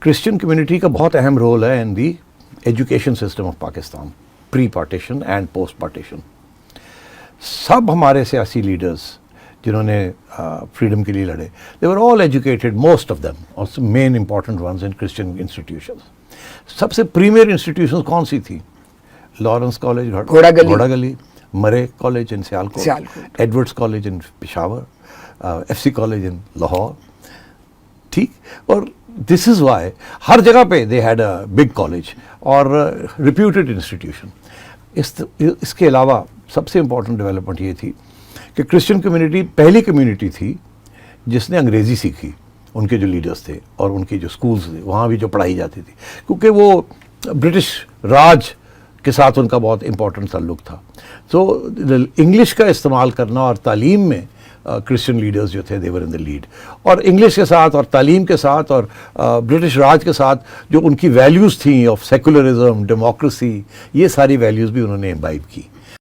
Christian community کا بہت اہم رول ہے in the education system of Pakistan, pre partition and post partition. سب ہمارے سیاسی لیڈرز جنہوں نے فریڈم کے لیے لڑے، they were all educated, most of them, اور main important ones in Christian institutions. سب سے پریمیئر انسٹیٹیوشنز کون سی تھی؟ Lawrence college Ghora Gali, Murray college in Sialkot, Edwardes college in Peshawar, F C college in Lahore. ٹھیک، اور دس از وائی ہر جگہ پہ they had a big college اور ریپیوٹیڈ انسٹیٹیوشن. اس کے علاوہ سب سے امپورٹنٹ ڈیولپمنٹ یہ تھی کہ کرسچن کمیونٹی پہلی کمیونٹی تھی جس نے انگریزی سیکھی. ان کے جو لیڈرز تھے اور ان کی جو اسکولز تھے وہاں بھی جو پڑھائی جاتی تھی، کیونکہ وہ برٹش راج کے ساتھ ان کا بہت امپورٹنٹ تعلق تھا. تو انگلش کا استعمال کرنا اور تعلیم میں کرسچن لیڈرز جو تھے دے ور ان دا لیڈ. اور انگلش کے ساتھ اور تعلیم کے ساتھ اور برٹش راج کے ساتھ جو ان کی ویلیوز تھیں آف سیکولرزم، ڈیموکریسی، یہ ساری ویلیوز بھی انہوں نے امبائب کی.